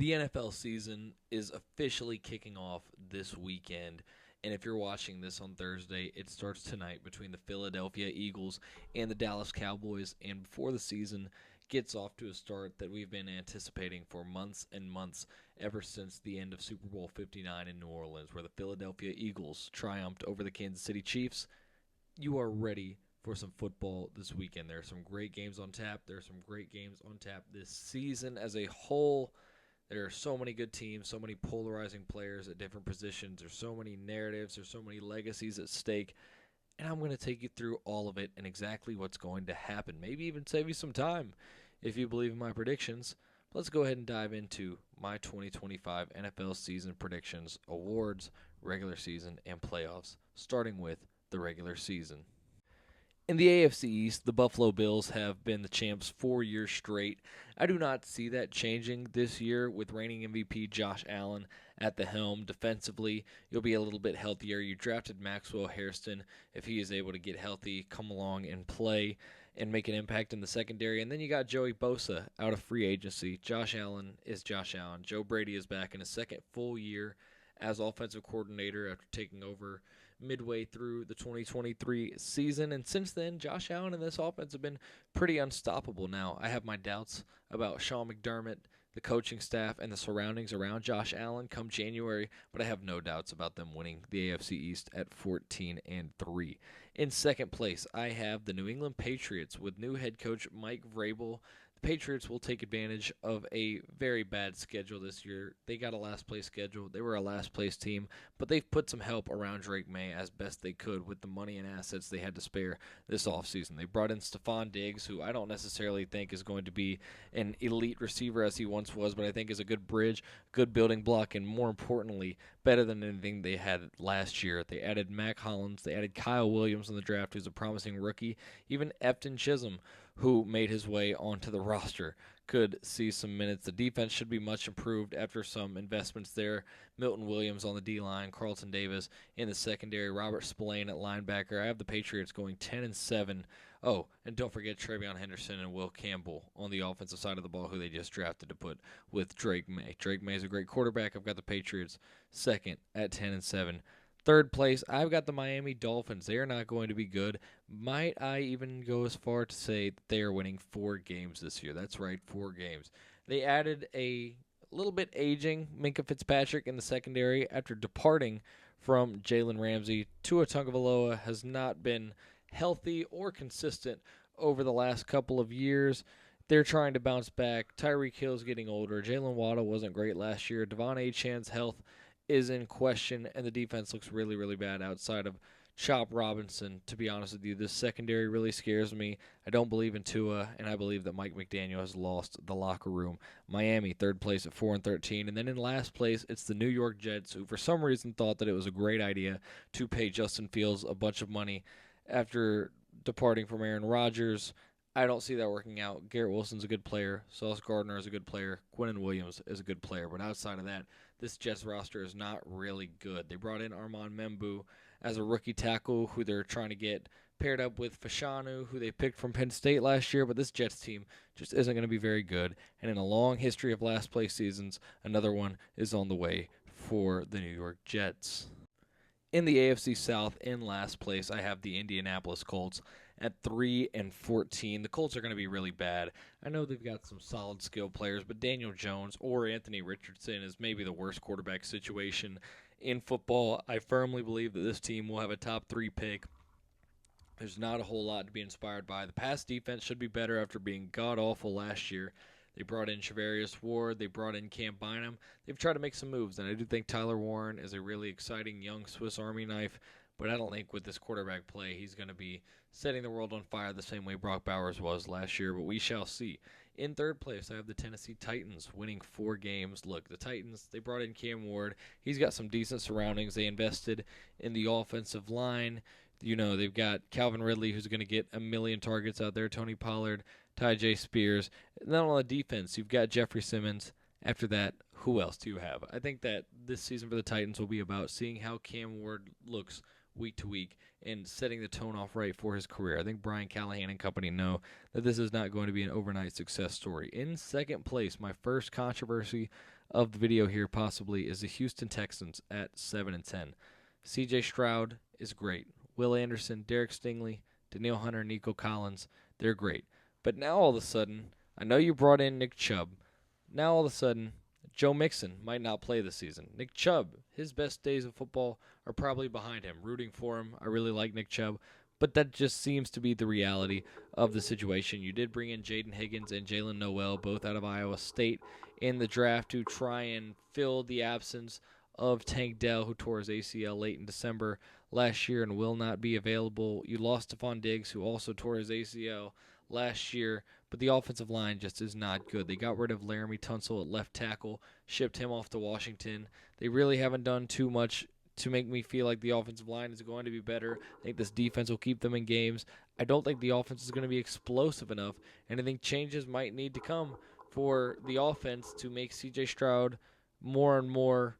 The NFL season is officially kicking off this weekend. And if you're watching this on Thursday, it starts tonight between the Philadelphia Eagles and the Dallas Cowboys. And before the season gets off to a start that we've been anticipating for months and months, ever since the end of Super Bowl 59 in New Orleans, where the Philadelphia Eagles triumphed over the Kansas City Chiefs, you are ready for some football this weekend. There are some great games on tap. There are some great games on tap this season as a whole. There are so many good teams, so many polarizing players at different positions. There's so many narratives, there's so many legacies at stake. And I'm going to take you through all of it and exactly what's going to happen. Maybe even save you some time if you believe in my predictions. Let's go ahead and dive into my 2025 NFL season predictions, awards, regular season, and playoffs, starting with the regular season. In the AFC East, the Buffalo Bills have been the champs 4 years straight. I do not see that changing this year with reigning MVP Josh Allen at the helm. Defensively, you'll be a little bit healthier. You drafted Maxwell Hairston. If he is able to get healthy, come along and play and make an impact in the secondary. And then you got Joey Bosa out of free agency. Josh Allen is Josh Allen. Joe Brady is back in his second full year as offensive coordinator after taking over midway through the 2023 season. And since then, Josh Allen and this offense have been pretty unstoppable. Now, I have my doubts about Sean McDermott, the coaching staff, and the surroundings around Josh Allen come January, but I have no doubts about them winning the AFC East at 14-3. In second place, I have the New England Patriots with new head coach Mike Vrabel. Patriots will take advantage of a very bad schedule this year. They got a last place schedule. They were a last place team, but they've put some help around Drake May as best they could with the money and assets they had to spare this offseason. They brought in Stephon Diggs, who I don't necessarily think is going to be an elite receiver as he once was, but I think is a good bridge, good building block, and more importantly, better than anything they had last year. They added Mac Hollins. They added Kyle Williams in the draft, who's a promising rookie. Even Efton Chisholm, who made his way onto the roster, could see some minutes. The defense should be much improved after some investments there. Milton Williams on the D-line, Carlton Davis in the secondary, Robert Spillane at linebacker. I have the Patriots going 10-7. Oh, and don't forget Travion Henderson and Will Campbell on the offensive side of the ball, who they just drafted to put with Drake May. Drake May is a great quarterback. I've got the Patriots second at 10-7. Third place, I've got the Miami Dolphins. They are not going to be good. Might I even go as far to say that they are winning 4 games this year? That's right, 4 games. They added a little bit aging Minkah Fitzpatrick in the secondary after departing from Jalen Ramsey. Tua Tagovailoa has not been healthy or consistent over the last couple of years. They're trying to bounce back. Tyreek Hill's getting older. Jalen Waddle wasn't great last year. Devon Achane's health is in question, and the defense looks really, really bad outside of Chop Robinson. To be honest with you, this secondary really scares me. I don't believe in Tua, and I believe that Mike McDaniel has lost the locker room. Miami, third place at 4-13, and then in last place, it's the New York Jets, who for some reason thought that it was a great idea to pay Justin Fields a bunch of money after departing from Aaron Rodgers. I don't see that working out. Garrett Wilson's a good player. Sauce Gardner is a good player. Quinnen Williams is a good player. But outside of that, this Jets roster is not really good. They brought in Armand Membu as a rookie tackle who they're trying to get paired up with Fashanu, who they picked from Penn State last year. But this Jets team just isn't going to be very good. And in a long history of last place seasons, another one is on the way for the New York Jets. In the AFC South, in last place, I have the Indianapolis Colts at 3-14. The Colts are going to be really bad. I know they've got some solid skill players, but Daniel Jones or Anthony Richardson is maybe the worst quarterback situation in football. I firmly believe that this team will have a top 3 pick. There's not a whole lot to be inspired by. The pass defense should be better after being god-awful last year. They brought in Charvarius Ward. They brought in Cam Bynum. They've tried to make some moves, and I do think Tyler Warren is a really exciting young Swiss Army knife, but I don't think with this quarterback play he's going to be setting the world on fire the same way Brock Bowers was last year, but we shall see. In third place, I have the Tennessee Titans winning 4 games. Look, the Titans, they brought in Cam Ward. He's got some decent surroundings. They invested in the offensive line. You know, they've got Calvin Ridley, who's going to get a million targets out there, Tony Pollard, Ty J. Spears. And then on the defense, you've got Jeffrey Simmons. After that, who else do you have? I think that this season for the Titans will be about seeing how Cam Ward looks week to week and setting the tone off right for his career. I think Brian Callahan and company know that this is not going to be an overnight success story. In second place, my first controversy of the video here possibly is the Houston Texans at 7-10. C.J. Stroud is great. Will Anderson, Derek Stingley, Danielle Hunter, Nico Collins, they're great. But now all of a sudden, I know you brought in Nick Chubb. Now all of a sudden, Joe Mixon might not play this season. Nick Chubb, his best days of football are probably behind him. Rooting for him. I really like Nick Chubb. But that just seems to be the reality of the situation. You did bring in Jaden Higgins and Jalen Noel, both out of Iowa State, in the draft to try and fill the absence of Tank Dell, who tore his ACL late in December last year and will not be available. You lost Stephon Diggs, who also tore his ACL last year, but the offensive line just is not good. They got rid of Laramie Tunsil at left tackle, shipped him off to Washington. They really haven't done too much to make me feel like the offensive line is going to be better. I think this defense will keep them in games. I don't think the offense is going to be explosive enough, and I think changes might need to come for the offense to make C.J. Stroud more and more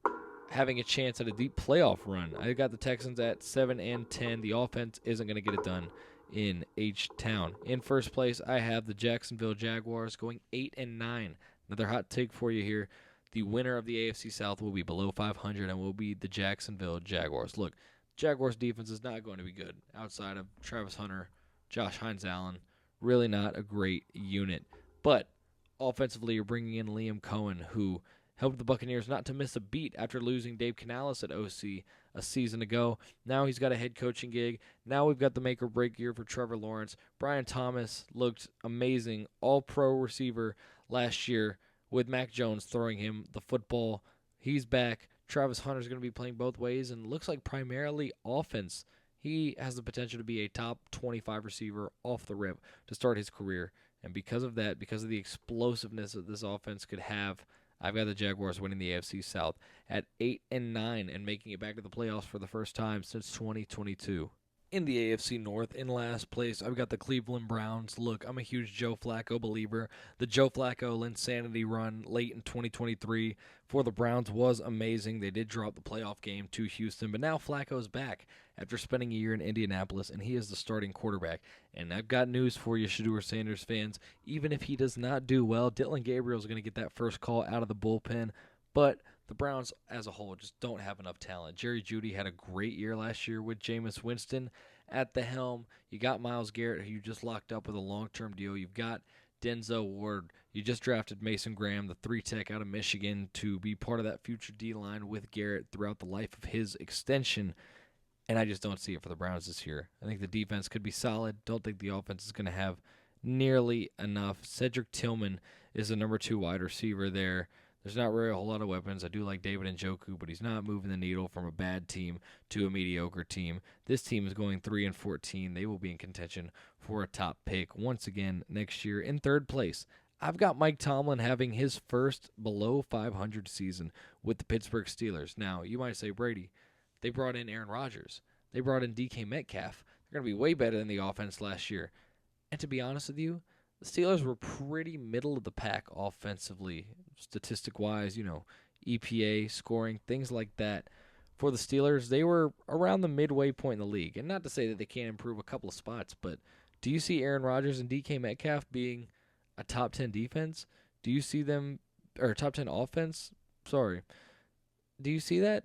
having a chance at a deep playoff run. I got the Texans at 7-10. The offense isn't going to get it done in H-Town. In first place, I have the Jacksonville Jaguars going 8-9. Another hot take for you here. The winner of the AFC South will be below 500 and will be the Jacksonville Jaguars. Look, Jaguars defense is not going to be good outside of Travis Hunter, Josh Hines-Allen. Really not a great unit. But offensively, you're bringing in Liam Cohen, who helped the Buccaneers not to miss a beat after losing Dave Canales at OC a season ago. Now he's got a head coaching gig. Now we've got the make or break year for Trevor Lawrence. Brian Thomas looked amazing, all-pro receiver last year with Mac Jones throwing him the football. He's back. Travis Hunter's going to be playing both ways and looks like primarily offense. He has the potential to be a top 25 receiver off the rip to start his career. And because of that, because of the explosiveness that this offense could have, I've got the Jaguars winning the AFC South at 8-9 and making it back to the playoffs for the first time since 2022. In the AFC North, in last place, I've got the Cleveland Browns. Look, I'm a huge Joe Flacco believer. The Joe Flacco insanity run late in 2023 for the Browns was amazing. They did drop the playoff game to Houston, but now Flacco's back after spending a year in Indianapolis, and he is the starting quarterback. And I've got news for you, Shedeur Sanders fans. Even if he does not do well, Dylan Gabriel's going to get that first call out of the bullpen, but the Browns as a whole just don't have enough talent. Jerry Jeudy had a great year last year with Jameis Winston at the helm. You got Myles Garrett, who you just locked up with a long-term deal. You've got Denzel Ward. You just drafted Mason Graham, the 3-tech out of Michigan, to be part of that future D-line with Garrett throughout the life of his extension. And I just don't see it for the Browns this year. I think the defense could be solid. Don't think the offense is going to have nearly enough. Cedric Tillman is the number 2 wide receiver there. There's not really a whole lot of weapons. I do like David Njoku, but he's not moving the needle from a bad team to a mediocre team. This team is going 3-14. They will be in contention for a top pick once again next year. In third place, I've got Mike Tomlin having his first below 500 season with the Pittsburgh Steelers. Now, you might say, Brady, they brought in Aaron Rodgers. They brought in DK Metcalf. They're going to be way better than the offense last year. And to be honest with you, the Steelers were pretty middle of the pack offensively, statistic-wise, EPA, scoring, things like that. For the Steelers, they were around the midway point in the league. And not to say that they can't improve a couple of spots, but do you see Aaron Rodgers and DK Metcalf being a top 10 defense? Do you see them, or top 10 offense? Sorry. Do you see that?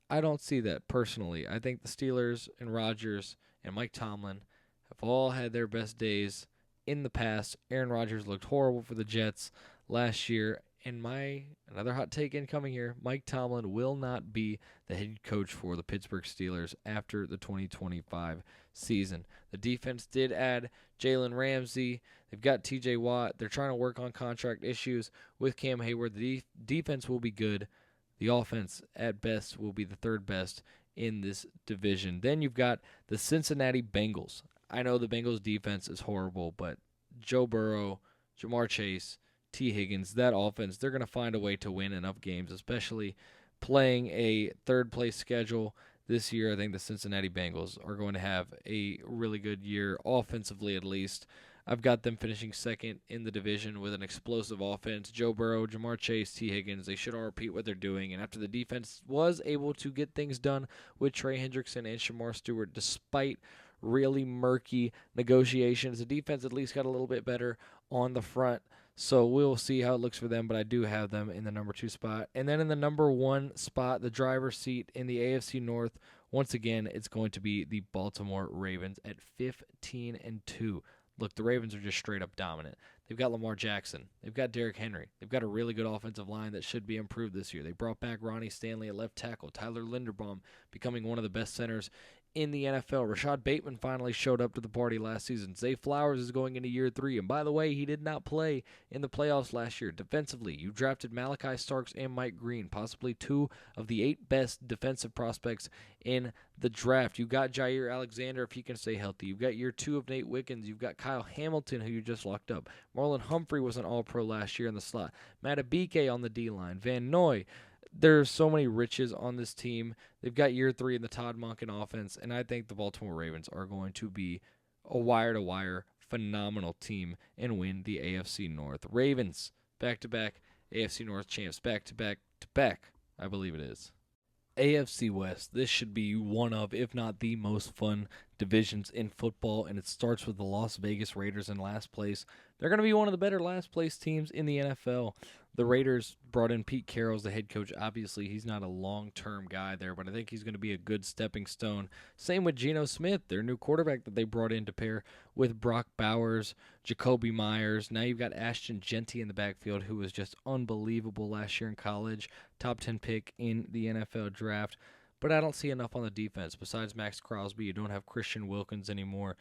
I don't see that personally. I think the Steelers and Rodgers and Mike Tomlin have all had their best days in the past. Aaron Rodgers looked horrible for the Jets last year. And another hot take incoming here, Mike Tomlin will not be the head coach for the Pittsburgh Steelers after the 2025 season. The defense did add Jalen Ramsey. They've got TJ Watt. They're trying to work on contract issues with Cam Hayward. The defense will be good. The offense, at best, will be the third best in this division. Then you've got the Cincinnati Bengals. I know the Bengals' defense is horrible, but Joe Burrow, Jamar Chase, T. Higgins, that offense, they're going to find a way to win enough games, especially playing a third-place schedule this year. I think the Cincinnati Bengals are going to have a really good year, offensively at least. I've got them finishing second in the division with an explosive offense. Joe Burrow, Jamar Chase, T. Higgins, they should all repeat what they're doing. And after the defense was able to get things done with Trey Hendrickson and Shamar Stewart, despite really murky negotiations, the defense at least got a little bit better on the front So we'll see how it looks for them, but I do have them in the number 2 spot. And then in the number 1 spot, the driver's seat in the AFC North, once again, it's going to be the Baltimore Ravens at 15-2. Look, the Ravens are just straight up dominant. They've got Lamar Jackson. They've got Derrick Henry. They've got a really good offensive line that should be improved this year. They brought back Ronnie Stanley at left tackle. Tyler Linderbaum becoming one of the best centers in the NFL. Rashad Bateman finally showed up to the party last season. Zay Flowers is going into year 3. And by the way, he did not play in the playoffs last year. Defensively, you drafted Malachi Starks and Mike Green, possibly 2 of the 8 best defensive prospects in the draft. You got Jair Alexander if he can stay healthy. You've got year 2 of Nate Wickens. You've got Kyle Hamilton, who you just locked up. Marlon Humphrey was an all-pro last year in the slot. Matabike on the D-line. Van Noy. There's so many riches on this team. They've got year 3 in the Todd Monken offense, and I think the Baltimore Ravens are going to be a wire-to-wire phenomenal team and win the AFC North. Ravens, back-to-back AFC North champs, back-to-back, I believe it is. AFC West, this should be one of, if not the most fun divisions in football, and it starts with the Las Vegas Raiders in last place. They're going to be one of the better last place teams in the NFL. The Raiders brought in Pete Carroll as the head coach. Obviously, he's not a long-term guy there, but I think he's going to be a good stepping stone. Same with Geno Smith, their new quarterback that they brought in to pair with Brock Bowers, Jacoby Myers. Now you've got Ashton Genty in the backfield, who was just unbelievable last year in college. Top 10 pick in the NFL draft. But I don't see enough on the defense. Besides Max Crosby, you don't have Christian Wilkins anymore.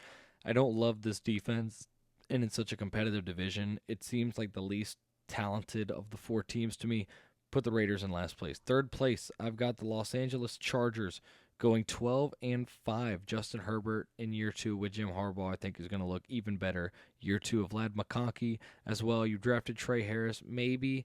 I don't love this defense, and in such a competitive division, it seems like the least talented of the 4 teams to me. Put the Raiders in last place. Third place, I've got the Los Angeles Chargers going 12-5. Justin Herbert in year 2 with Jim Harbaugh, I think, is going to look even better. Year 2 of Vlad McConkey as well. You drafted Trey Harris. Maybe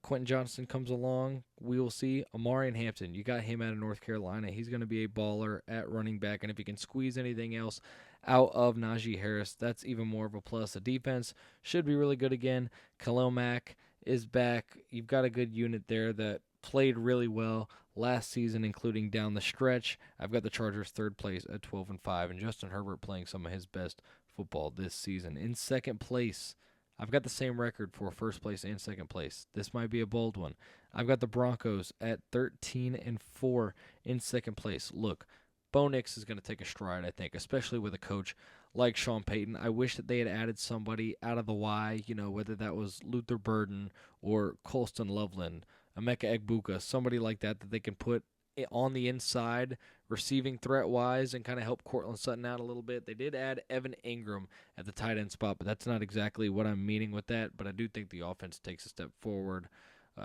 Quentin Johnston comes along. We will see. Amarian Hampton, you got him out of North Carolina. He's going to be a baller at running back, and if he can squeeze anything else out of Najee Harris, that's even more of a plus. The defense should be really good again. Khalil Mack is back. You've got a good unit there that played really well last season, including down the stretch. I've got the Chargers third place at 12-5, and Justin Herbert playing some of his best football this season. In second place, I've got the same record for first place and second place. This might be a bold one. I've got the Broncos at 13-4 in second place. Look, Bo Nix is going to take a stride, I think, especially with a coach like Sean Payton. I wish that they had added somebody out of the Y, whether that was Luther Burden or Colston Loveland, Emeka Egbuka, somebody like that they can put on the inside, receiving threat-wise, and kind of help Cortland Sutton out a little bit. They did add Evan Ingram at the tight end spot, but that's not exactly what I'm meaning with that. But I do think the offense takes a step forward.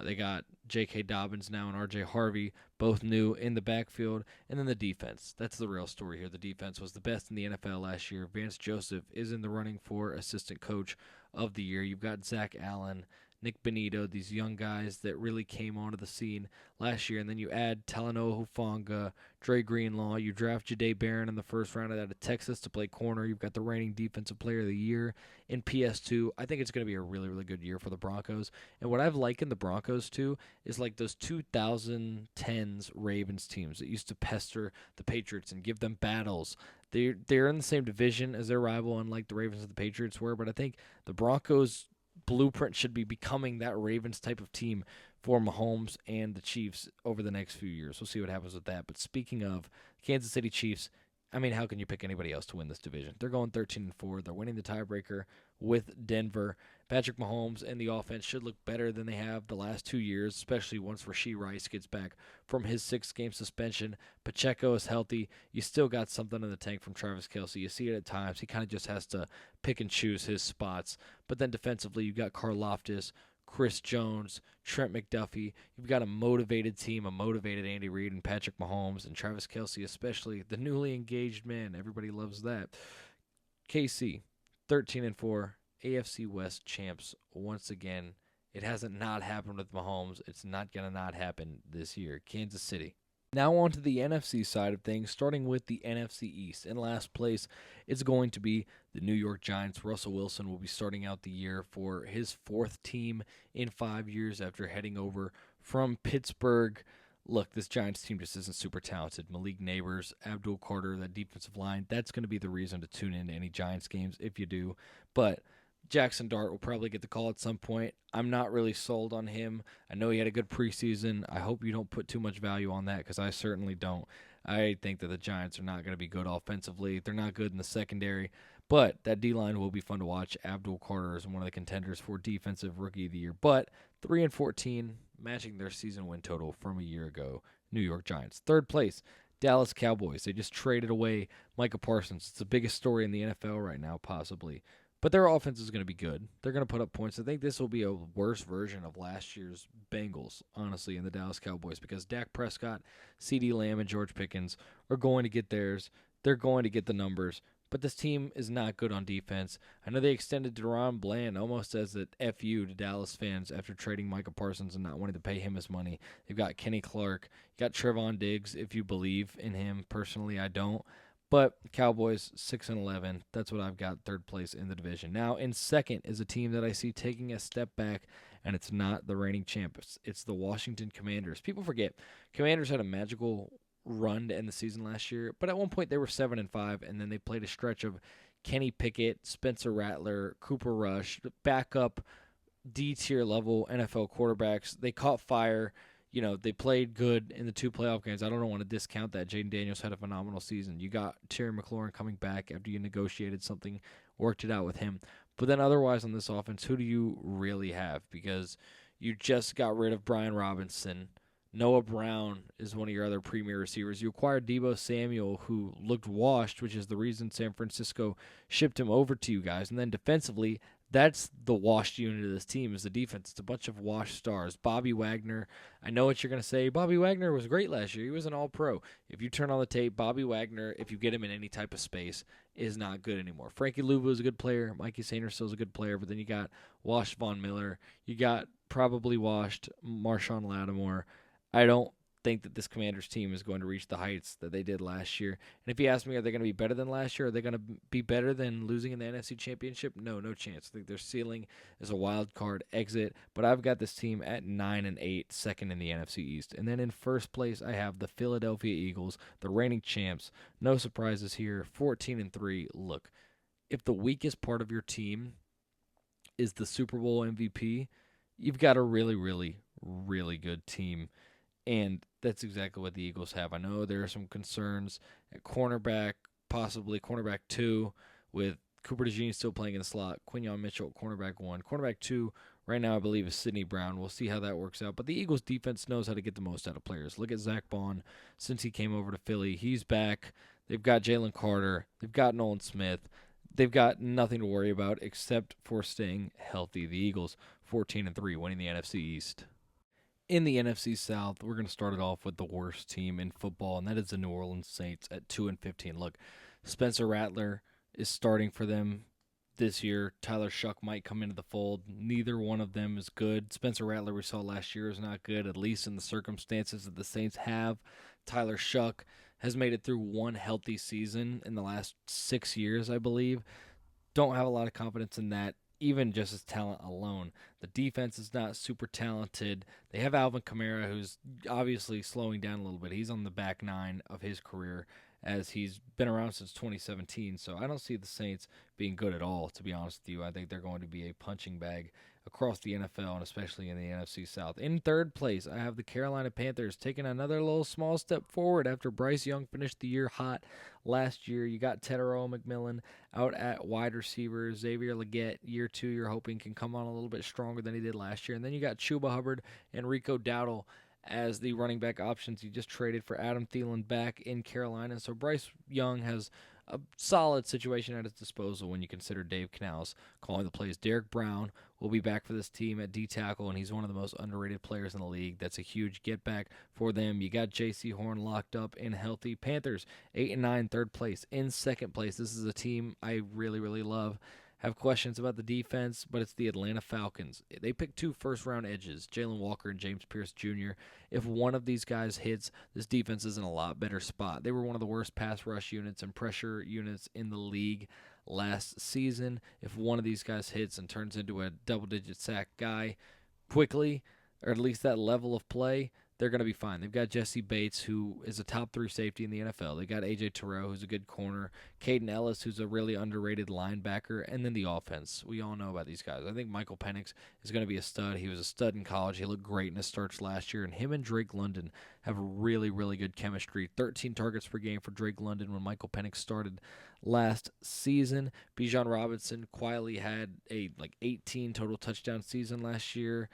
They got J.K. Dobbins now and R.J. Harvey, both new in the backfield. And then the defense. That's the real story here. The defense was the best in the NFL last year. Vance Joseph is in the running for assistant coach of the year. You've got Zach Allen, Nick Benito, these young guys that really came onto the scene last year. And then you add Talanoa Hufanga, Dre Greenlaw. You draft Jahdae Barron in the first round out of Texas to play corner. You've got the reigning defensive player of the year in PS2. I think it's going to be a really, really good year for the Broncos. And what I've likened the Broncos to is like those 2010s Ravens teams that used to pester the Patriots and give them battles. They're in the same division as their rival, unlike the Ravens and the Patriots were. But I think the Broncos blueprint should be becoming that Ravens type of team for Mahomes and the Chiefs over the next few years. We'll see what happens with that. But speaking of Kansas City Chiefs, I mean, how can you pick anybody else to win this division? They're going 13-4. They're winning the tiebreaker with Denver. Patrick Mahomes and the offense should look better than they have the last 2 years, especially once Rashee Rice gets back from his 6-game suspension. Pacheco is healthy. You still got something in the tank from Travis Kelce. You see it at times. He kind of just has to pick and choose his spots. But then defensively, you've got Karlaftis, Chris Jones, Trent McDuffie. You've got a motivated team, a motivated Andy Reid and Patrick Mahomes and Travis Kelce, especially the newly engaged man. Everybody loves that. KC, 13-4, AFC West champs once again. It hasn't not happened with Mahomes. It's not going to not happen this year. Kansas City. Now on to the NFC side of things, starting with the NFC East. In last place, it's going to be the New York Giants. Russell Wilson will be starting out the year for his 4th team in 5 years after heading over from Pittsburgh. Look, this Giants team just isn't super talented. Malik Neighbors, Abdul Carter, that defensive line, that's going to be the reason to tune into any Giants games if you do. But Jackson Dart will probably get the call at some point. I'm not really sold on him. I know he had a good preseason. I hope you don't put too much value on that because I certainly don't. I think that the Giants are not going to be good offensively. They're not good in the secondary. But that D-line will be fun to watch. Abdul Carter is one of the contenders for Defensive Rookie of the Year. But 3-14, matching their season win total from a year ago. New York Giants. Third place, Dallas Cowboys. They just traded away Micah Parsons. It's the biggest story in the NFL right now, possibly. But their offense is going to be good. They're going to put up points. I think this will be a worse version of last year's Bengals, honestly, in the Dallas Cowboys, because Dak Prescott, CeeDee Lamb, and George Pickens are going to get theirs. They're going to get the numbers. But this team is not good on defense. I know they extended DeRon Bland almost as an FU to Dallas fans after trading Micah Parsons and not wanting to pay him his money. They've got Kenny Clark. You got Trevon Diggs, if you believe in him. Personally, I don't. But Cowboys 6-11. That's what I've got, third place in the division. Now, in second is a team that I see taking a step back, and it's not the reigning champions. It's the Washington Commanders. People forget, Commanders had a magical run to end the season last year, but at one point they were 7-5, and then they played a stretch of Kenny Pickett, Spencer Rattler, Cooper Rush, backup D-tier level NFL quarterbacks. They caught fire. They played good in the 2 playoff games. I don't want to discount that. Jaden Daniels had a phenomenal season. You got Terry McLaurin coming back after you negotiated something, worked it out with him. But then otherwise on this offense, who do you really have? Because you just got rid of Brian Robinson. Noah Brown is one of your other premier receivers. You acquired Deebo Samuel, who looked washed, which is the reason San Francisco shipped him over to you guys. And then defensively, that's the washed unit of this team is the defense. It's a bunch of washed stars. Bobby Wagner, I know what you're going to say. Bobby Wagner was great last year. He was an all-pro. If you turn on the tape, Bobby Wagner, if you get him in any type of space, is not good anymore. Frankie Luvu is a good player. Mikey Sainristil is a good player. But then you got washed Von Miller. You got probably washed Marshawn Lattimore. I don't think that this Commanders team is going to reach the heights that they did last year. And if you ask me, are they going to be better than last year? Are they going to be better than losing in the NFC Championship? No chance. I think their ceiling is a wild card exit. But I've got this team at 9-8, second in the NFC East. And then in first place, I have the Philadelphia Eagles, the reigning champs. No surprises here. 14-3. Look, if the weakest part of your team is the Super Bowl MVP, you've got a really, really, really good team. And that's exactly what the Eagles have. I know there are some concerns at cornerback, possibly cornerback 2, with Cooper DeJean still playing in the slot. Quinyon Mitchell at cornerback 1. Cornerback 2 right now I believe is Sidney Brown. We'll see how that works out. But the Eagles defense knows how to get the most out of players. Look at Zach Bond since he came over to Philly. He's back. They've got Jalen Carter. They've got Nolan Smith. They've got nothing to worry about except for staying healthy. The Eagles 14-3, winning the NFC East. In the NFC South, we're going to start it off with the worst team in football, and that is the New Orleans Saints at 2-15. Look, Spencer Rattler is starting for them this year. Tyler Shuck might come into the fold. Neither one of them is good. Spencer Rattler we saw last year is not good, at least in the circumstances that the Saints have. Tyler Shuck has made it through one healthy season in the last 6 years, I believe. Don't have a lot of confidence in that. Even just his talent alone. The defense is not super talented. They have Alvin Kamara, who's obviously slowing down a little bit. He's on the back 9 of his career as he's been around since 2017. So I don't see the Saints being good at all, to be honest with you. I think they're going to be a punching bag across the NFL and especially in the NFC South. In third place, I have the Carolina Panthers taking another little small step forward after Bryce Young finished the year hot last year. You got Tedero McMillan out at wide receiver. Xavier Legette, year 2, you're hoping can come on a little bit stronger than he did last year. And then you got Chuba Hubbard and Rico Dowdle as the running back options. You just traded for Adam Thielen back in Carolina. So Bryce Young has a solid situation at his disposal when you consider Dave Canales calling the plays. Derek Brown will be back for this team at D-tackle, and he's one of the most underrated players in the league. That's a huge get-back for them. You got J.C. Horn locked up and healthy. Panthers, 8-9, third place. In second place, this is a team I really, really love. Have questions about the defense, but it's the Atlanta Falcons. They picked 2 first-round edges, Jalen Walker and James Pierce Jr. If one of these guys hits, this defense is in a lot better spot. They were one of the worst pass rush units and pressure units in the league last season. If one of these guys hits and turns into a double-digit sack guy quickly, or at least that level of play, they're going to be fine. They've got Jesse Bates, who is a top 3 safety in the NFL. They got A.J. Terrell, who's a good corner. Caden Ellis, who's a really underrated linebacker. And then the offense. We all know about these guys. I think Michael Penix is going to be a stud. He was a stud in college. He looked great in his starts last year. And him and Drake London have really, really good chemistry. 13 targets per game for Drake London when Michael Penix started last season. Bijan Robinson quietly had a 18 total touchdown season last year.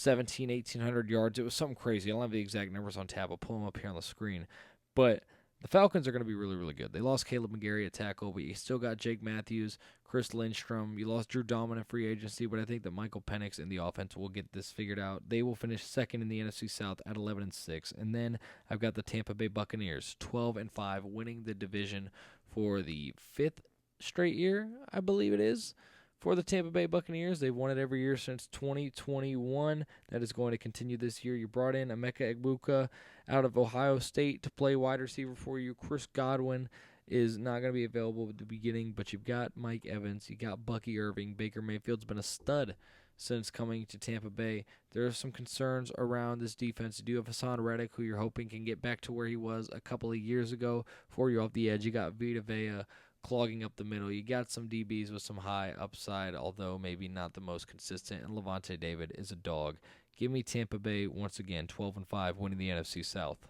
1,800 yards. It was something crazy. I don't have the exact numbers on tab. I'll pull them up here on the screen. But the Falcons are going to be really, really good. They lost Caleb McGarry at tackle, but you still got Jake Matthews, Chris Lindstrom. You lost Drew Dalman in free agency, but I think that Michael Penix and the offense will get this figured out. They will finish second in the NFC South at 11-6. And then I've got the Tampa Bay Buccaneers, 12-5, winning the division for the 5th straight year, I believe it is. For the Tampa Bay Buccaneers, they've won it every year since 2021. That is going to continue this year. You brought in Emeka Egbuka out of Ohio State to play wide receiver for you. Chris Godwin is not going to be available at the beginning, but you've got Mike Evans. You got Bucky Irving. Baker Mayfield's been a stud since coming to Tampa Bay. There are some concerns around this defense. You do have Hassan Reddick, who you're hoping can get back to where he was a couple of years ago. For you off the edge, you got Vita Vea clogging up the middle. You got some DBs with some high upside, although maybe not the most consistent, and Levante David is a dog. Give me Tampa Bay once again, 12-5, winning the NFC South.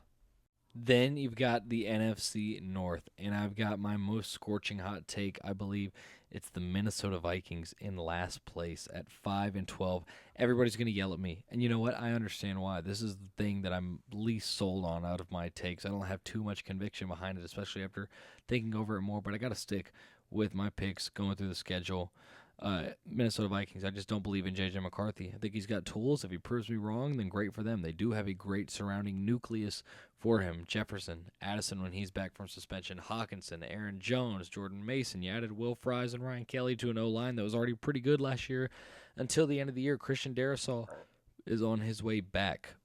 Then you've got the NFC North, and I've got my most scorching hot take. I believe it's the Minnesota Vikings in last place at 5-12. Everybody's going to yell at me, and you know what? I understand why. This is the thing that I'm least sold on out of my takes. I don't have too much conviction behind it, especially after thinking over it more, but I got to stick with my picks going through the schedule. Minnesota Vikings, I just don't believe in J.J. McCarthy. I think he's got tools. If he proves me wrong, then great for them. They do have a great surrounding nucleus for him. Jefferson, Addison when he's back from suspension, Hawkinson, Aaron Jones, Jordan Mason. You added Will Fries and Ryan Kelly to an O-line that was already pretty good last year until the end of the year. Christian Darrisaw is on his way back.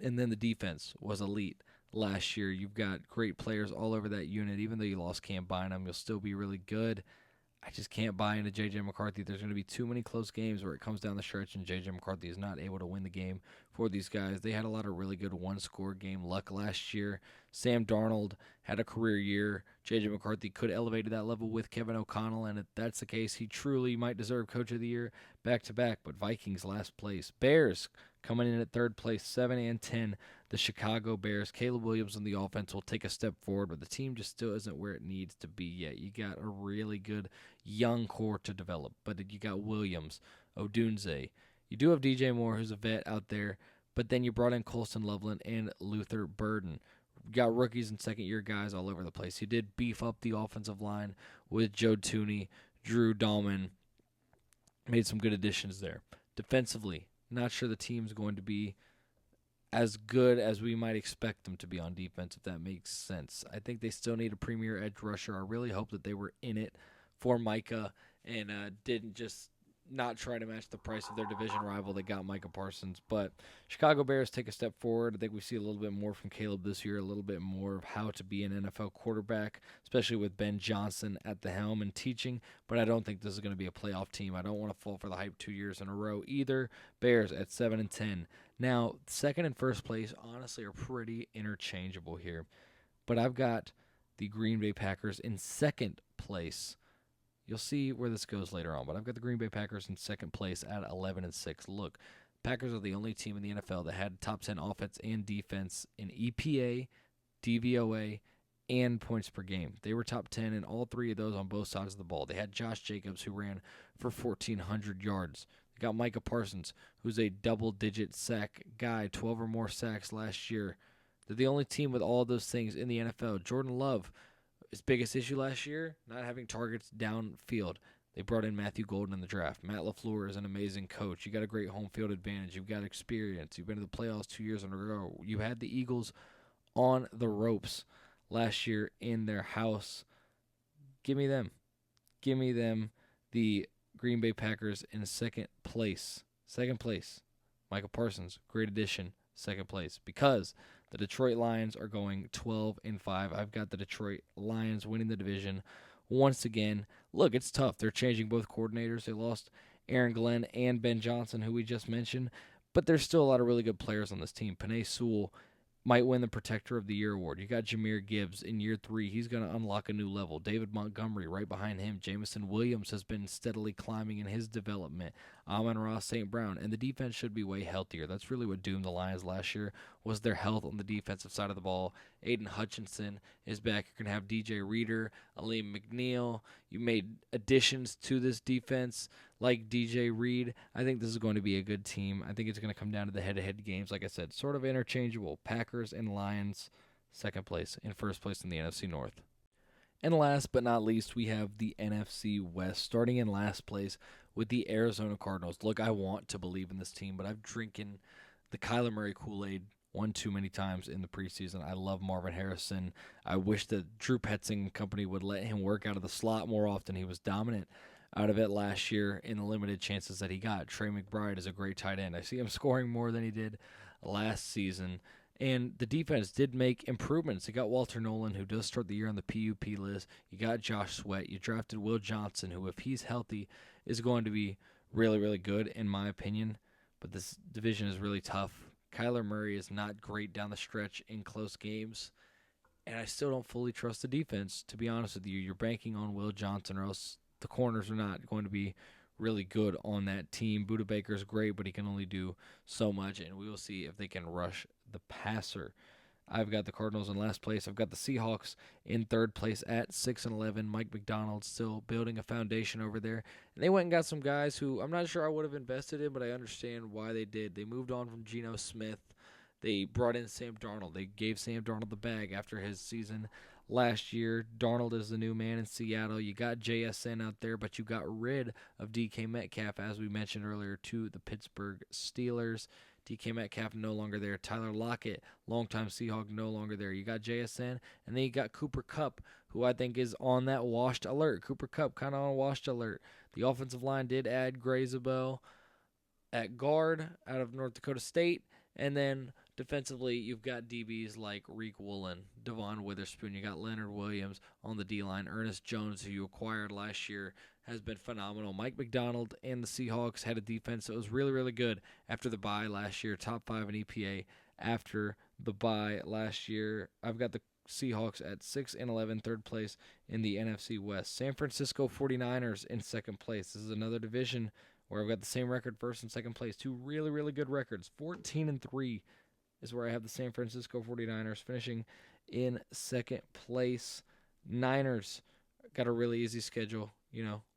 And then the defense was elite last year. You've got great players all over that unit. Even though you lost Cam Bynum, you'll still be really good. I just can't buy into J.J. McCarthy. There's going to be too many close games where it comes down the stretch and J.J. McCarthy is not able to win the game for these guys. They had a lot of really good one-score game luck last year. Sam Darnold had a career year. J.J. McCarthy could elevate to that level with Kevin O'Connell, and if that's the case, he truly might deserve Coach of the Year back-to-back. But Vikings last place. Bears coming in at third place, 7-10. The Chicago Bears. Caleb Williams on the offense will take a step forward, but the team just still isn't where it needs to be yet. You got a really good young core to develop, but you got Williams, Odunze. You do have DJ Moore, who's a vet out there, but then you brought in Colston Loveland and Luther Burden. You got rookies and second-year guys all over the place. You did beef up the offensive line with Joe Tooney, Drew Dahlman. Made some good additions there. Defensively, not sure the team's going to be as good as we might expect them to be on defense, if that makes sense. I think they still need a premier edge rusher. I really hope that they were in it for Micah and didn't just not try to match the price of their division rival. They got Micah Parsons. But Chicago Bears take a step forward. I think we see a little bit more from Caleb this year, a little bit more of how to be an NFL quarterback, especially with Ben Johnson at the helm and teaching. But I don't think this is going to be a playoff team. I don't want to fall for the hype 2 years in a row either. Bears at 7-10. Now, second and first place, honestly, are pretty interchangeable here. But I've got the Green Bay Packers in second place. You'll see where this goes later on, but I've got the Green Bay Packers in second place at 11-6. Look, Packers are the only team in the NFL that had top 10 offense and defense in EPA, DVOA, and points per game. They were top 10 in all three of those on both sides of the ball. They had Josh Jacobs, who ran for 1,400 yards. They got Micah Parsons, who's a double-digit sack guy, 12 or more sacks last year. They're the only team with all of those things in the NFL. Jordan Love, his biggest issue last year, not having targets downfield. They brought in Matthew Golden in the draft. Matt LaFleur is an amazing coach. You got a great home field advantage. You've got experience. You've been to the playoffs 2 years in a row. You had the Eagles on the ropes last year in their house. Give me them. Give me them. The Green Bay Packers in second place. Second place. Michael Parsons, great addition. Second place. Because the Detroit Lions are going 12-5. I've got the Detroit Lions winning the division once again. Look, it's tough. They're changing both coordinators. They lost Aaron Glenn and Ben Johnson, who we just mentioned. but there's still a lot of really good players on this team. Panay Sewell might win the Protector of the Year award. You got Jameer Gibbs in year 3. He's going to unlock a new level. David Montgomery right behind him. Jamison Williams has been steadily climbing in his development. Amon-Ra St. Brown. And the defense should be way healthier. That's really what doomed the Lions last year, was their health on the defensive side of the ball. Aiden Hutchinson is back. You're going to have DJ Reader, Aleem McNeil. You made additions to this defense like DJ Reed. I think this is going to be a good team. I think it's going to come down to the head-to-head games. Like I said, sort of interchangeable. Packers and Lions, second place, and first place in the NFC North. And last but not least, we have the NFC West, starting in last place with the Arizona Cardinals. Look, I want to believe in this team, but I've drinking the Kyler Murray Kool-Aid one too many times in the preseason. I love Marvin Harrison. I wish that Drew Petzing and company would let him work out of the slot more often. He was dominant out of it last year in the limited chances that he got. Trey McBride is a great tight end. I see him scoring more than he did last season. And the defense did make improvements. You got Walter Nolan, who does start the year on the PUP list. You got Josh Sweat. You drafted Will Johnson, who, if he's healthy, is going to be really, really good, in my opinion. But this division is really tough. Kyler Murray is not great down the stretch in close games. And I still don't fully trust the defense, to be honest with you. You're banking on Will Johnson, or else the corners are not going to be really good on that team. Budda Baker's great, but he can only do so much, and we will see if they can rush the passer. I've got the Cardinals in last place. I've got the Seahawks in third place at 6-11. Mike McDonald still building a foundation over there. And they went and got some guys who I'm not sure I would have invested in, but I understand why they did. They moved on from Geno Smith. They brought in Sam Darnold. They gave Sam Darnold the bag after his season last year. Darnold is the new man in Seattle. You got JSN out there, but you got rid of DK Metcalf, as we mentioned earlier, to the Pittsburgh Steelers. DK Metcalf no longer there. Tyler Lockett, longtime Seahawk, no longer there. You got JSN, and then you got Cooper Kupp, who I think is on that washed alert. Cooper Kupp kind of on a washed alert. The offensive line did add Grazabell at guard out of North Dakota State, and then defensively, you've got DBs like Reek Woolen, Devon Witherspoon. You got Leonard Williams on the D-line. Ernest Jones, who you acquired last year, has been phenomenal. Mike McDonald and the Seahawks had a defense that was really, really good after the bye last year. Top 5 in EPA after the bye last year. I've got the Seahawks at 6-11, third place in the NFC West. San Francisco 49ers in second place. This is another division where I've got the same record, first and second place. Two really, really good records. 14-3 is where I have the San Francisco 49ers finishing in second place. Niners got a really easy schedule,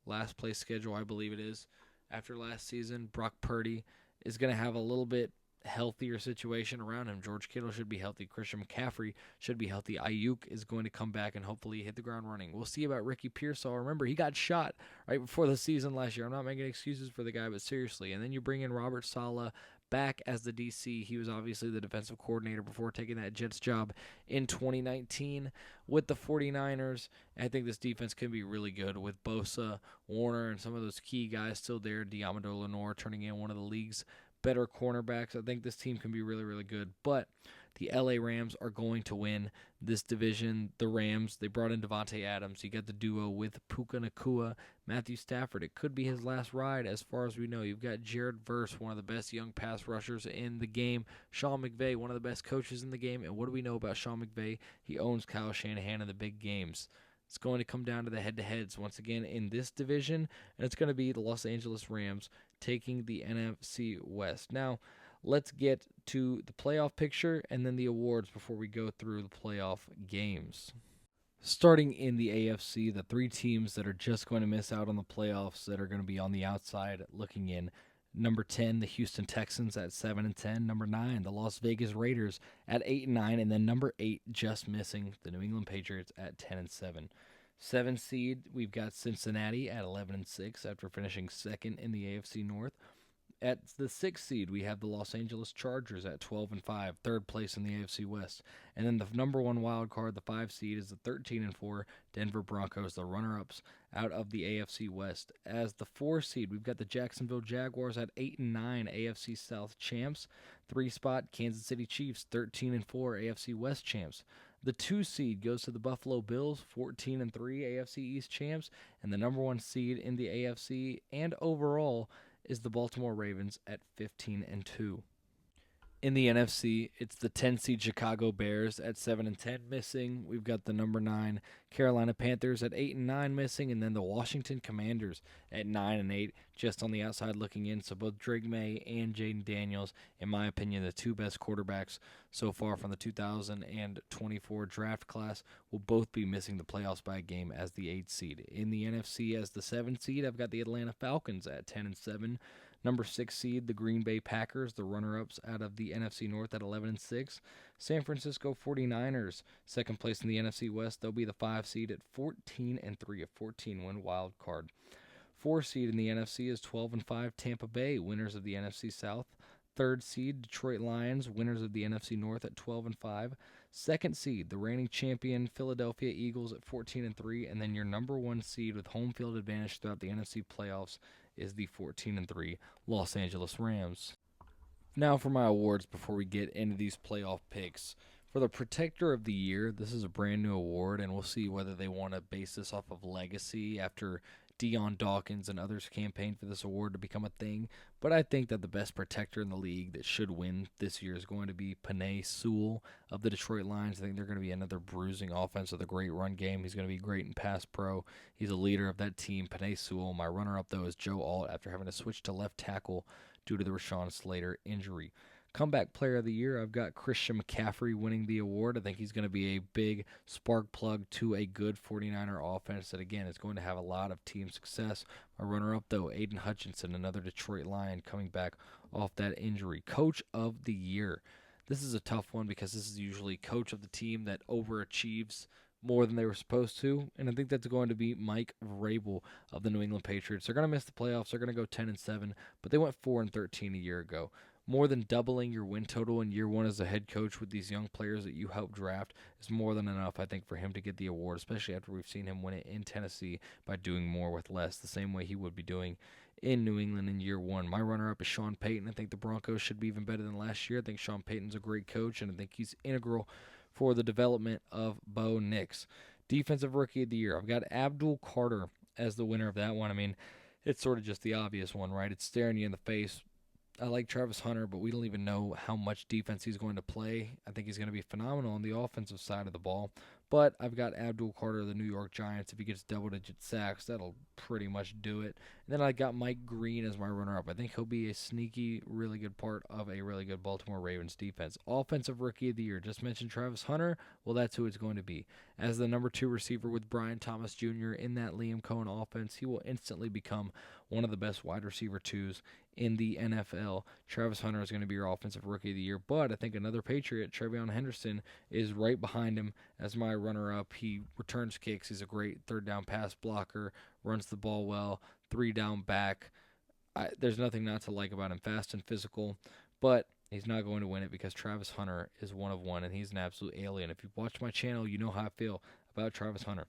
last place schedule, I believe it is. After last season, Brock Purdy is going to have a little bit healthier situation around him. George Kittle should be healthy. Christian McCaffrey should be healthy. Ayuk is going to come back and hopefully hit the ground running. We'll see about Ricky Pearsall. Remember, he got shot right before the season last year. I'm not making excuses for the guy, but seriously. And then you bring in Robert Saleh back as the DC. He was obviously the defensive coordinator before taking that Jets job in 2019 with the 49ers. And I think this defense can be really good with Bosa, Warner, and some of those key guys still there. Diamado Lenore turning in one of the league's better cornerbacks. I think this team can be really, really good. But the LA Rams are going to win this division. The Rams, they brought in Devontae Adams. You got the duo with Puka Nacua, Matthew Stafford. It could be his last ride as far as we know. You've got Jared Verse, one of the best young pass rushers in the game. Sean McVay, one of the best coaches in the game. And what do we know about Sean McVay? He owns Kyle Shanahan in the big games. It's going to come down to the head-to-heads once again in this division, and it's going to be the Los Angeles Rams taking the NFC West. Now, let's get to the playoff picture and then the awards before we go through the playoff games. Starting in the AFC, the three teams that are just going to miss out on the playoffs that are going to be on the outside looking in. Number 10, the Houston Texans at 7-10. Number 9, the Las Vegas Raiders at 8-9. And then number 8, just missing, the New England Patriots at 10-7. 7 seed, we've got Cincinnati at 11-6 after finishing second in the AFC North. At the 6th seed, we have the Los Angeles Chargers at 12-5, third place in the AFC West. And then the number 1 wild card, the 5 seed, is the 13-4 Denver Broncos, the runner-ups out of the AFC West. As the 4 seed, we've got the Jacksonville Jaguars at 8-9 AFC South champs. 3 spot, Kansas City Chiefs, 13-4 AFC West champs. The 2 seed goes to the Buffalo Bills, 14-3 AFC East champs. And the number 1 seed in the AFC and overall is the Baltimore Ravens at 15-2. In the NFC, it's the 10 seed Chicago Bears at 7 and 10 missing. We've got the number 9 Carolina Panthers at 8 and 9 missing, and then the Washington Commanders at 9 and 8, just on the outside looking in. So both Drake May and Jaden Daniels, in my opinion, the two best quarterbacks so far from the 2024 draft class, will both be missing the playoffs by a game as the 8 seed. In the NFC, as the 7 seed, I've got the Atlanta Falcons at 10 and 7. Number 6 seed, the Green Bay Packers, the runner-ups out of the NFC North at 11 and 6. San Francisco 49ers, second place in the NFC West. They'll be the 5 seed at 14 and 3, a 14-win wild card. 4 seed in the NFC is 12 and 5 Tampa Bay, winners of the NFC South. Third seed, Detroit Lions, winners of the NFC North at 12 and 5. Second seed, the reigning champion Philadelphia Eagles at 14 and 3, and then your number 1 seed with home field advantage throughout the NFC playoffs is the 14 and 3 Los Angeles Rams. Now for my awards before we get into these playoff picks. For the Protector of the Year, this is a brand new award, and we'll see whether they want to base this off of legacy after Deion Dawkins and others campaigned for this award to become a thing. But I think that the best protector in the league that should win this year is going to be Penei Sewell of the Detroit Lions. I think they're going to be another bruising offense with a great run game. He's going to be great in pass pro. He's a leader of that team. Penei Sewell. My runner-up, though, is Joe Alt after having to switch to left tackle due to the Rashawn Slater injury. Comeback Player of the Year, I've got Christian McCaffrey winning the award. I think he's going to be a big spark plug to a good 49er offense that, again, is going to have a lot of team success. My runner-up, though, Aiden Hutchinson, another Detroit Lion coming back off that injury. Coach of the Year. This is a tough one because this is usually coach of the team that overachieves more than they were supposed to, and I think that's going to be Mike Vrabel of the New England Patriots. They're going to miss the playoffs. They're going to go 10 and 7, but they went 4 and 13 a year ago. More than doubling your win total in year one as a head coach with these young players that you helped draft is more than enough, I think, for him to get the award, especially after we've seen him win it in Tennessee by doing more with less, the same way he would be doing in New England in year one. My runner-up is Sean Payton. I think the Broncos should be even better than last year. I think Sean Payton's a great coach, and I think he's integral for the development of Bo Nix. Defensive Rookie of the Year. I've got Abdul Carter as the winner of that one. I mean, it's sort of just the obvious one, right? It's staring you in the face. I like Travis Hunter, but we don't even know how much defense he's going to play. I think he's going to be phenomenal on the offensive side of the ball. But I've got Abdul Carter of the New York Giants. If he gets double-digit sacks, that'll pretty much do it. And then I got Mike Green as my runner-up. I think he'll be a sneaky, really good part of a really good Baltimore Ravens defense. Offensive Rookie of the Year. Just mentioned Travis Hunter. Well, that's who it's going to be. As the number 2 receiver with Brian Thomas Jr. in that Liam Cohen offense, he will instantly become one of the best wide receiver 2s in the NFL. Travis Hunter is going to be your Offensive Rookie of the Year, but I think another Patriot, Trevion Henderson, is right behind him as my runner-up. He returns kicks. He's a great third-down pass blocker, runs the ball well, three-down back. There's nothing not to like about him. Fast and physical, but he's not going to win it because Travis Hunter is one of one, and he's an absolute alien. If you've watched my channel, you know how I feel about Travis Hunter.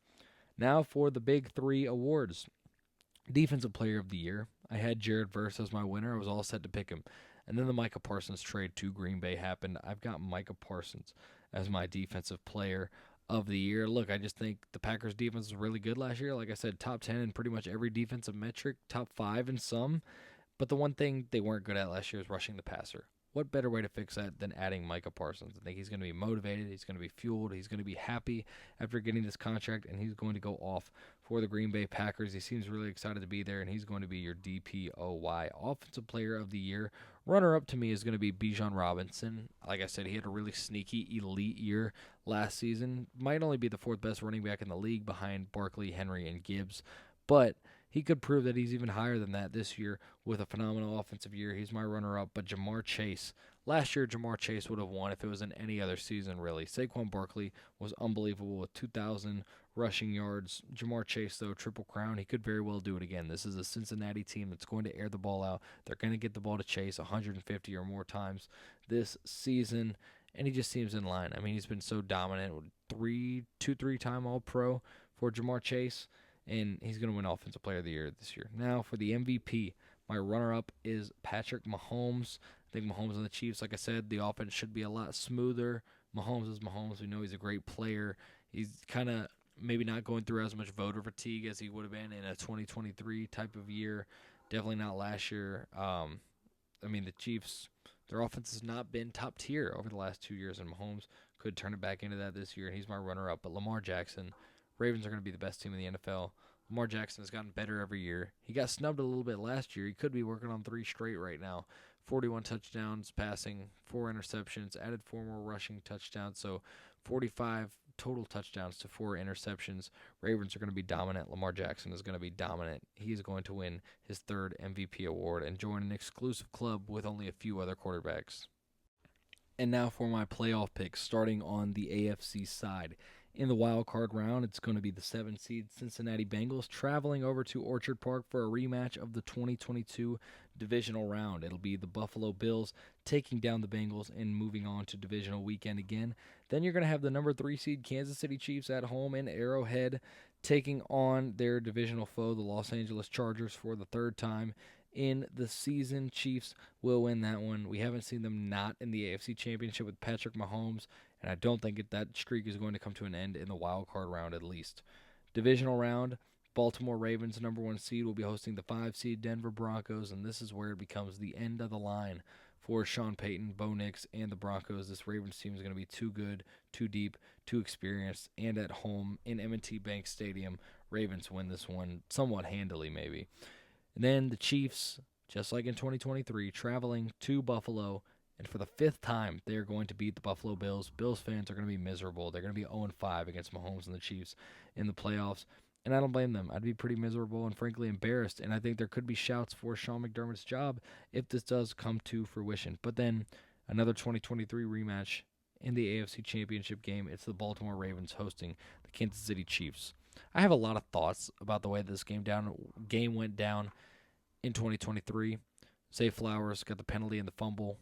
Now for the big 3 awards. Defensive Player of the Year. I had Jared Verse as my winner. I was all set to pick him. And then the Micah Parsons trade to Green Bay happened. I've got Micah Parsons as my Defensive Player of the Year. Look, I just think the Packers' defense was really good last year. Like I said, top 10 in pretty much every defensive metric, top 5 in some. But the one thing they weren't good at last year was rushing the passer. What better way to fix that than adding Micah Parsons? I think he's going to be motivated, he's going to be fueled, he's going to be happy after getting this contract, and he's going to go off for the Green Bay Packers. He seems really excited to be there, and he's going to be your DPOY. Offensive Player of the Year. Runner-up to me is going to be Bijan Robinson. Like I said, he had a really sneaky, elite year last season. Might only be the 4th best running back in the league behind Barkley, Henry, and Gibbs, but he could prove that he's even higher than that this year with a phenomenal offensive year. He's my runner-up, but Jamar Chase. Last year, Jamar Chase would have won if it was in any other season, really. Saquon Barkley was unbelievable with 2,000 rushing yards. Jamar Chase, though, triple crown. He could very well do it again. This is a Cincinnati team that's going to air the ball out. They're going to get the ball to Chase 150 or more times this season, and he just seems in line. I mean, he's been so dominant. 3-time All-Pro for Jamar Chase. And he's going to win Offensive Player of the Year this year. Now, for the MVP, my runner-up is Patrick Mahomes. I think Mahomes and the Chiefs, like I said, the offense should be a lot smoother. Mahomes is Mahomes. We know he's a great player. He's kind of maybe not going through as much voter fatigue as he would have been in a 2023 type of year. Definitely not last year. I mean, the Chiefs Their offense has not been top tier over the last 2 years, and Mahomes could turn it back into that this year, and he's my runner-up. But Lamar Jackson, Ravens are going to be the best team in the NFL. Lamar Jackson has gotten better every year. He got snubbed a little bit last year. He could be working on 3 straight right now. 41 touchdowns passing, 4 interceptions, added 4 more rushing touchdowns, so 45 total touchdowns to 4 interceptions. Ravens are going to be dominant. Lamar Jackson is going to be dominant. He is going to win his 3rd MVP award and join an exclusive club with only a few other quarterbacks. And now for my playoff picks, starting on the AFC side. In the wild card round, it's going to be the 7-seed Cincinnati Bengals traveling over to Orchard Park for a rematch of the 2022 divisional round. It'll be the Buffalo Bills taking down the Bengals and moving on to divisional weekend again. Then you're going to have the number 3 seed Kansas City Chiefs at home in Arrowhead taking on their divisional foe, the Los Angeles Chargers, for the 3rd time in the season. Chiefs will win that one. We haven't seen them not in the AFC Championship with Patrick Mahomes, and I don't think that streak is going to come to an end in the wild card round at least. Divisional round, Baltimore Ravens, number 1 seed, will be hosting the 5 seed Denver Broncos, and this is where it becomes the end of the line for Sean Payton, Bo Nix, and the Broncos. This Ravens team is going to be too good, too deep, too experienced, and at home in M&T Bank Stadium, Ravens win this one somewhat handily maybe. And then the Chiefs, just like in 2023, traveling to Buffalo, and for the 5th time, they're going to beat the Buffalo Bills. Bills fans are going to be miserable. They're going to be 0-5 against Mahomes and the Chiefs in the playoffs, and I don't blame them. I'd be pretty miserable and frankly embarrassed, and I think there could be shouts for Sean McDermott's job if this does come to fruition. But then another 2023 rematch in the AFC Championship game. It's the Baltimore Ravens hosting the Kansas City Chiefs. I have a lot of thoughts about the way this game went down in 2023. Zay Flowers got the penalty and the fumble.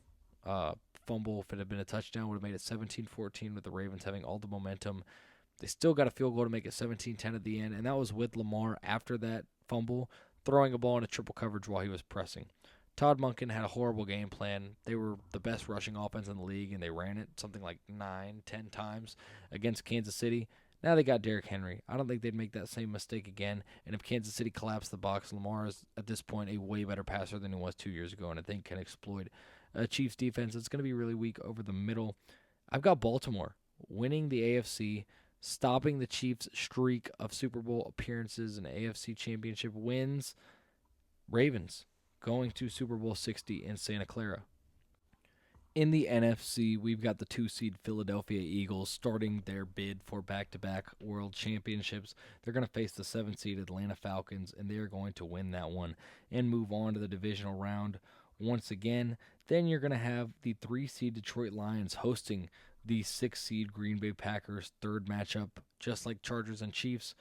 If it had been a touchdown, would have made it 17-14 with the Ravens having all the momentum. They still got a field goal to make it 17-10 at the end, and that was with Lamar after that fumble, throwing a ball into triple coverage while he was pressing. Todd Monken had a horrible game plan. They were the best rushing offense in the league, and they ran it something like 9-10 times against Kansas City. Now they got Derrick Henry. I don't think they'd make that same mistake again. And if Kansas City collapsed the box, Lamar is at this point a way better passer than he was 2 years ago, and I think can exploit a Chiefs defense that's going to be really weak over the middle. I've got Baltimore winning the AFC, stopping the Chiefs' streak of Super Bowl appearances and AFC Championship wins. Ravens going to Super Bowl 60 in Santa Clara. In the NFC, we've got the 2-seed Philadelphia Eagles starting their bid for back-to-back world championships. They're going to face the 7-seed Atlanta Falcons, and they're going to win that one and move on to the divisional round once again. Then you're going to have the 3-seed Detroit Lions hosting the 6-seed Green Bay Packers, 3rd matchup, just like Chargers and Chiefs,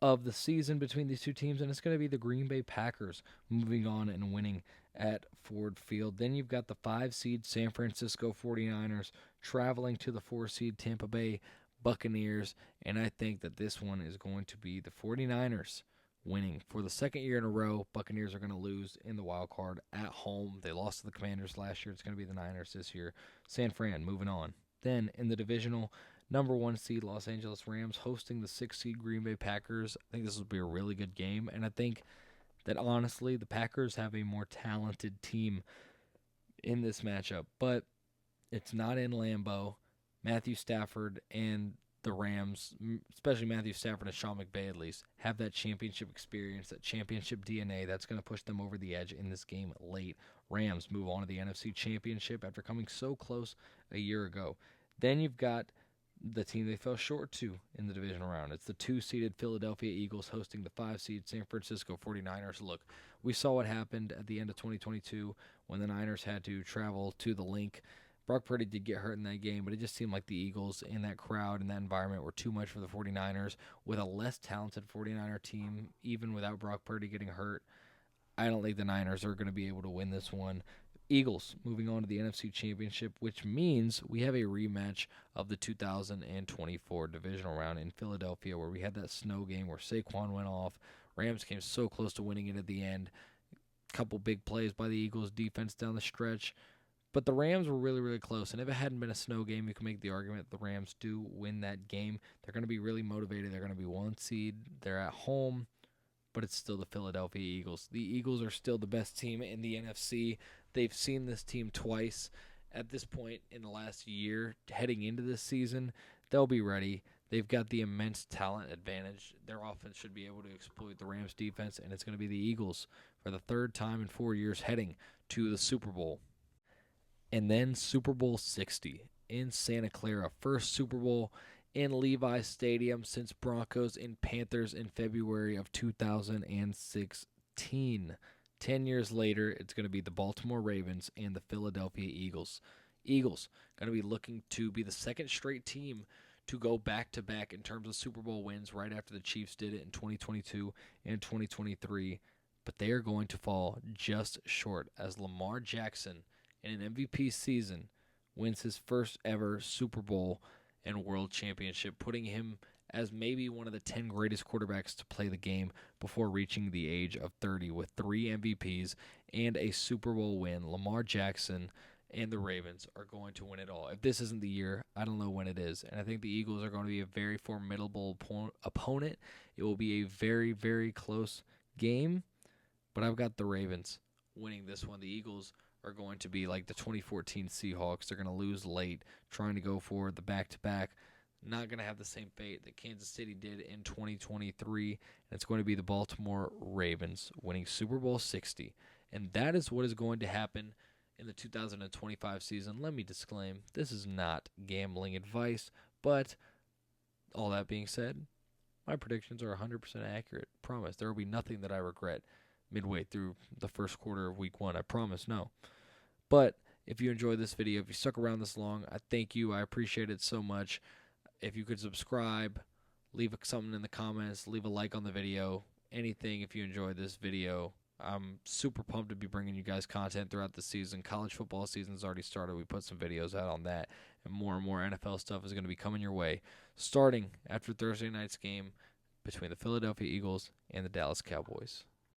of the season between these two teams, and it's going to be the Green Bay Packers moving on and winning at Ford Field. Then you've got the 5-seed San Francisco 49ers traveling to the 4-seed Tampa Bay Buccaneers, and I think that this one is going to be the 49ers winning. For the 2nd year in a row, Buccaneers are going to lose in the wild card at home. They lost to the Commanders last year. It's going to be the Niners this year. San Fran moving on. Then in the divisional, number 1 seed Los Angeles Rams hosting the 6-seed Green Bay Packers. I think this will be a really good game, and I think that honestly the Packers have a more talented team in this matchup, but it's not in Lambeau. Matthew Stafford and the Rams, especially Matthew Stafford and Sean McVay at least, have that championship experience, that championship DNA that's going to push them over the edge in this game late. Rams move on to the NFC Championship after coming so close a year ago. Then you've got the team they fell short to in the divisional round. It's the 2-seeded Philadelphia Eagles hosting the 5-seed San Francisco 49ers. Look, we saw what happened at the end of 2022 when the Niners had to travel to the Link. Brock Purdy did get hurt in that game, but it just seemed like the Eagles in that crowd and that environment were too much for the 49ers. With a less talented 49er team, even without Brock Purdy getting hurt, I don't think the Niners are going to be able to win this one. Eagles moving on to the NFC Championship, which means we have a rematch of the 2024 divisional round in Philadelphia where we had that snow game where Saquon went off. Rams came so close to winning it at the end. Couple big plays by the Eagles defense down the stretch. But the Rams were really, really close. And if it hadn't been a snow game, you can make the argument the Rams do win that game. They're going to be really motivated. They're going to be 1 seed. They're at home. But it's still the Philadelphia Eagles. The Eagles are still the best team in the NFC. They've seen this team twice at this point in the last year. Heading into this season, they'll be ready. They've got the immense talent advantage. Their offense should be able to exploit the Rams defense, and it's going to be the Eagles for the third time in 4 years heading to the Super Bowl. And then Super Bowl 60 in Santa Clara. First Super Bowl in Levi's Stadium since Broncos and Panthers in February of 2016. 10 years later, it's going to be the Baltimore Ravens and the Philadelphia Eagles. Eagles going to be looking to be the second straight team to go back-to-back in terms of Super Bowl wins right after the Chiefs did it in 2022 and 2023. But they are going to fall just short as Lamar Jackson, in an MVP season, wins his first ever Super Bowl and World Championship, putting him as maybe one of the 10 greatest quarterbacks to play the game before reaching the age of 30 with 3 MVPs and a Super Bowl win. Lamar Jackson and the Ravens are going to win it all. If this isn't the year, I don't know when it is. And I think the Eagles are going to be a very formidable opponent. It will be a very, very close game, but I've got the Ravens winning this one. The Eagles are going to be like the 2014 Seahawks. They're going to lose late, trying to go for the back-to-back. Not going to have the same fate that Kansas City did in 2023. And it's going to be the Baltimore Ravens winning Super Bowl 60. And that is what is going to happen in the 2025 season. Let me disclaim, this is not gambling advice, but all that being said, my predictions are 100% accurate. Promise. There will be nothing that I regret midway through the first quarter of week 1. I promise, no. But if you enjoyed this video, if you stuck around this long, I thank you. I appreciate it so much. If you could subscribe, leave something in the comments, leave a like on the video, anything if you enjoyed this video. I'm super pumped to be bringing you guys content throughout the season. College football season's already started. We put some videos out on that, and more NFL stuff is going to be coming your way, starting after Thursday night's game between the Philadelphia Eagles and the Dallas Cowboys.